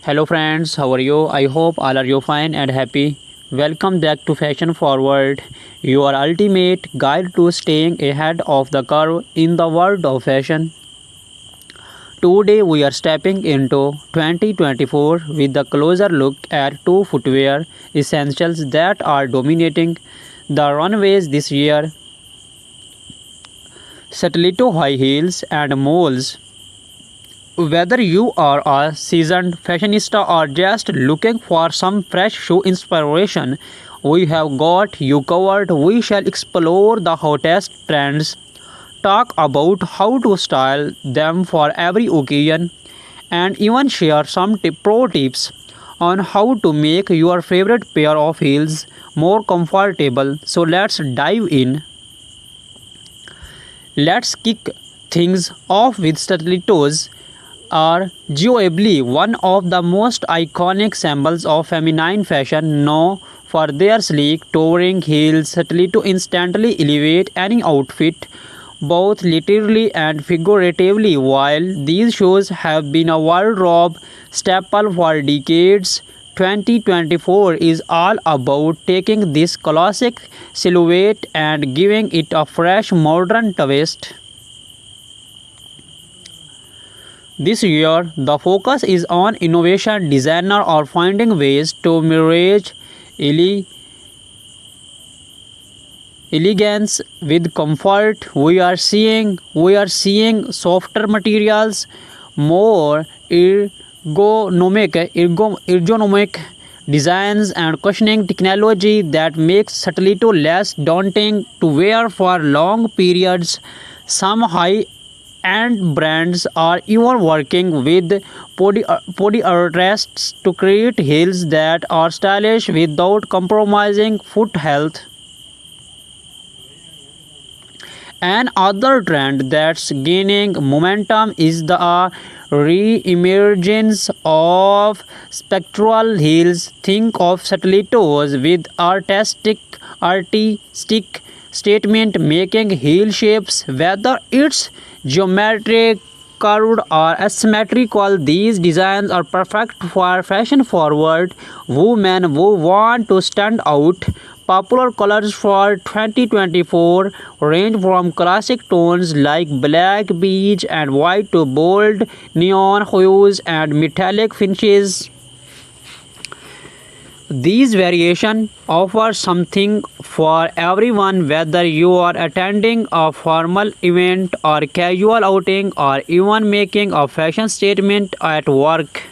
Hello friends, how are you? I hope all are you fine and happy. Welcome back to Fashion Forward, your ultimate guide to staying ahead of the curve in the world of fashion. Today we are stepping into 2024 with a closer look at two footwear essentials that are dominating the runways this year: stiletto high heels and moles. Whether you are a seasoned fashionista or just looking for some fresh shoe inspiration, we have got you covered. We shall explore the hottest trends, talk about how to style them for every occasion, and even share some pro tips on how to make your favorite pair of heels more comfortable. So let's dive in. Let's kick things off with stilettos are arguably one of the most iconic symbols of feminine fashion, known for their sleek, towering heels. Stiletto instantly elevate any outfit, both literally and figuratively. While these shoes have been a wardrobe staple for decades, 2024 is all about taking this classic silhouette and giving it a fresh modern twist. This year, the focus is on innovation, designer, or finding ways to merge ele- elegance with comfort. We are seeing softer materials, more ergonomic designs, and cushioning technology that makes stiletto less daunting to wear for long periods. Some high and brands are even working with podiatrists to create heels that are stylish without compromising foot health. Another trend that's gaining momentum is the re-emergence of spectral heels. Think of stilettos with artistic statement making heel shapes, whether it's geometric, curved, or asymmetrical. These designs are perfect for fashion forward women who want to stand out. Popular colors for 2024 range from classic tones like black, beige, and white to bold neon hues and metallic finishes. These variations offer something for everyone, whether you are attending a formal event or casual outing or even making a fashion statement at work.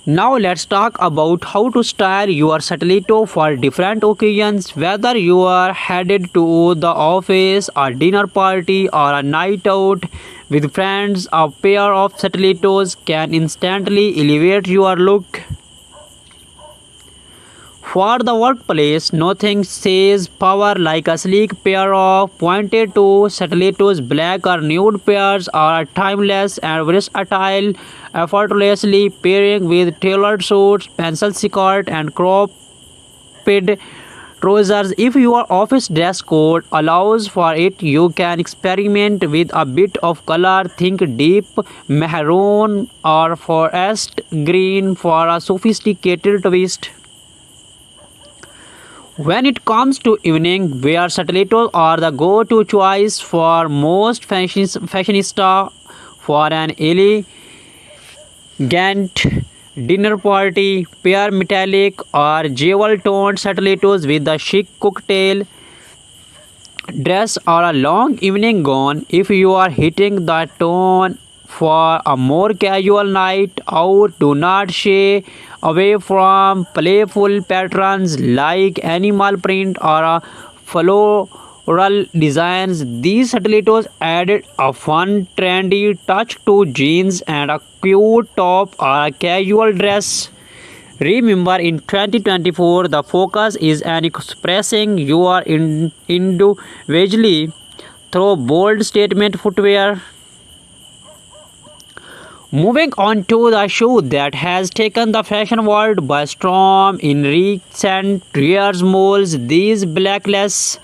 Now let's talk about how to style your stiletto for different occasions. Whether you are headed to the office, a dinner party, or a night out with friends, a pair of stilettos can instantly elevate your look. For the workplace, nothing says power like a sleek pair of pointed toe stilettos. Black or nude pairs are timeless and versatile, effortlessly pairing with tailored suits, pencil skirt, and cropped trousers. If your office dress code allows for it, you can experiment with a bit of color. Think deep maroon or forest green for a sophisticated twist. When it comes to evening wear, stilettos are the go-to choice for most fashionista for an elegant dinner party. Pair metallic or jewel-toned stilettos with a chic cocktail dress or a long evening gown. If you are hitting the tone for a more casual night out, do not shy away from playful patterns like animal print or a floral designs. These stilettos added a fun, trendy touch to jeans and a cute top or a casual dress. Remember, in 2024, the focus is on expressing your individually through bold statement footwear. Moving on to the shoe that has taken the fashion world by storm in recent years, moles. These blackless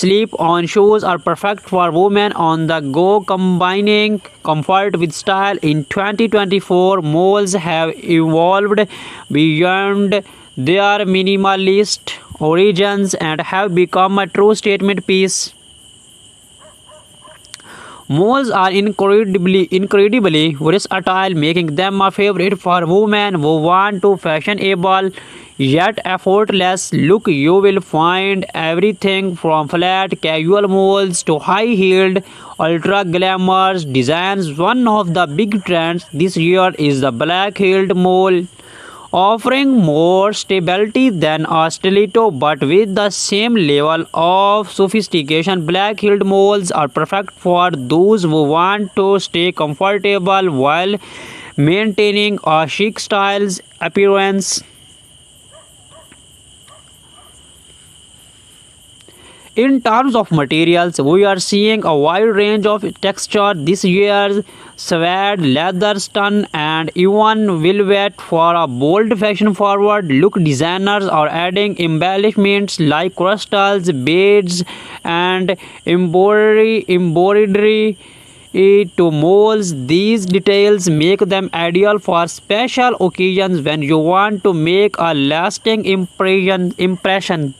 slip-on shoes are perfect for women on the go, combining comfort with style. In 2024, malls have evolved beyond their minimalist origins and have become a true statement piece. Malls are incredibly versatile, making them a favorite for women who want to fashionable yet effortless look. You will find everything from flat casual malls to high-heeled ultra glamorous designs. One of the big trends this year is the black-heeled mall, offering more stability than a stiletto but with the same level of sophistication. Black-heeled malls are perfect for those who want to stay comfortable while maintaining a chic styles appearance. In terms of materials, we are seeing a wide range of texture this year: suede, leather, stun, and even velvet for a bold fashion-forward look. Designers are adding embellishments like crystals, beads, and embroidery to molds. These details make them ideal for special occasions when you want to make a lasting impression.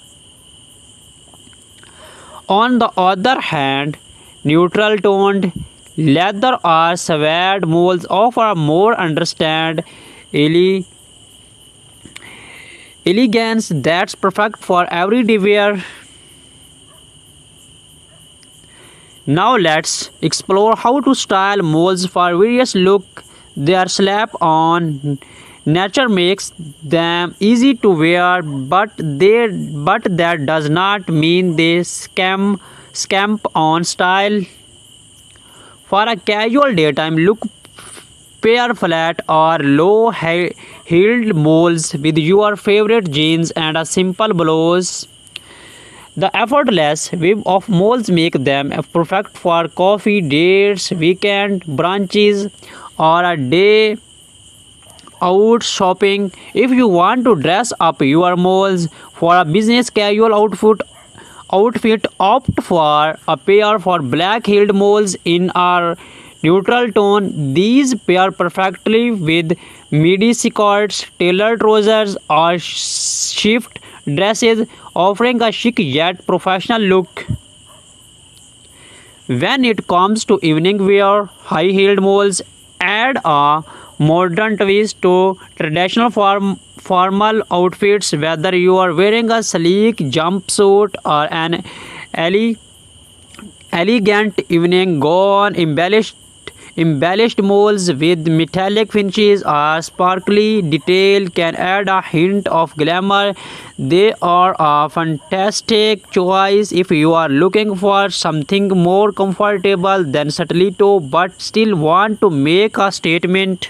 On the other hand, neutral toned leather or suede molds offer a more understand elegance that's perfect for everyday wear. Now let's explore how to style molds for various look. Their slap on nature makes them easy to wear, but that does not mean they scamp on style. For a casual daytime look, pair flat or low-heeled molds with your favorite jeans and a simple blouse. The effortless web of molds make them perfect for coffee dates, weekend brunches, or a day out shopping. If you want to dress up your molds for a business casual outfit, opt for a pair for black-heeled molds in a neutral tone. These pair perfectly with midi skirts, tailored trousers, or shift dresses, offering a chic yet professional look. When it comes to evening wear, high-heeled molds add a modern twist to traditional formal outfits. Whether you are wearing a sleek jumpsuit or an elegant evening gown, embellished molds with metallic finishes or sparkly detail can add a hint of glamour. They are a fantastic choice if you are looking for something more comfortable than stiletto but still want to make a statement.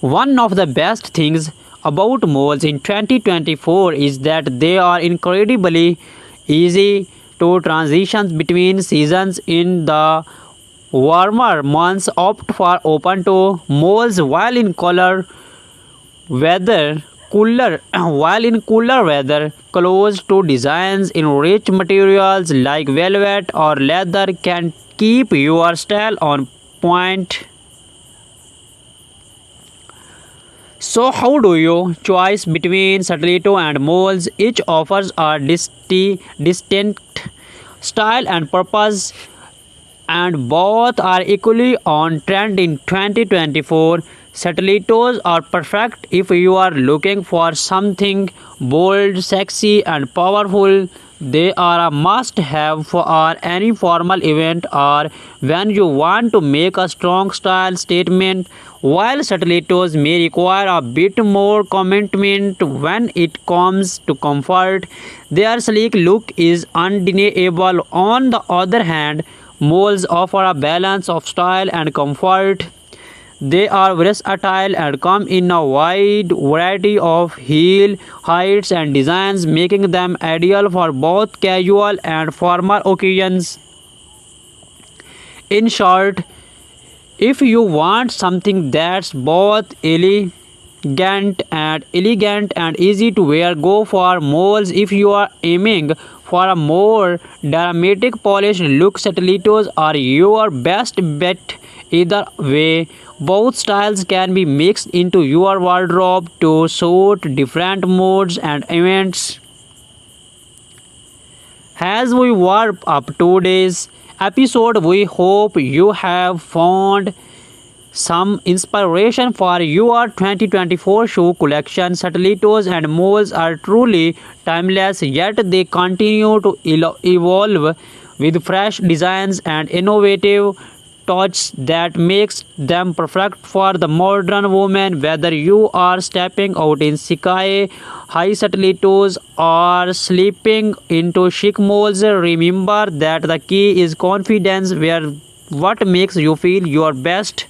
One of the best things about malls in 2024 is that they are incredibly easy to transition between seasons. In the warmer months, opt for open toe malls, while in cooler weather, close to designs in rich materials like velvet or leather can keep your style on point. So how do you choose between stiletto and molds? Each offers a distinct style and purpose, and both are equally on trend in 2024. Stilettos are perfect if you are looking for something bold, sexy, and powerful. They are a must-have for any formal event or when you want to make a strong style statement. While stilettos may require a bit more commitment when it comes to comfort, their sleek look is undeniable. On the other hand, molds offer a balance of style and comfort. They are versatile and come in a wide variety of heel heights and designs, making them ideal for both casual and formal occasions. In short, if you want something that's both and elegant and easy to wear. Go for moles if you are aiming for a more dramatic polished look. Stilettos are your best bet. Either way, both styles can be mixed into your wardrobe to suit different moods and events. As we wrap up today's episode, we hope you have found some inspiration for your 2024 shoe collection. Stilettos and moles are truly timeless, yet they continue to evolve with fresh designs and innovative touch that makes them perfect for the modern woman. Whether you are stepping out in sky high stilettos or slipping into chic moles, remember that the key is confidence. Wear what makes you feel your best.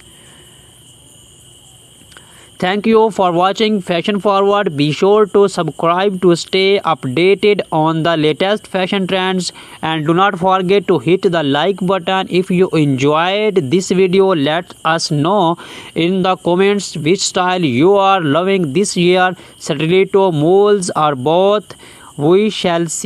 Thank you for watching Fashion Forward. Be sure to subscribe to stay updated on the latest fashion trends, and do not forget to hit the like button if you enjoyed this video. Let us know in the comments which style you are loving this year, stiletto, moles or both. We shall see.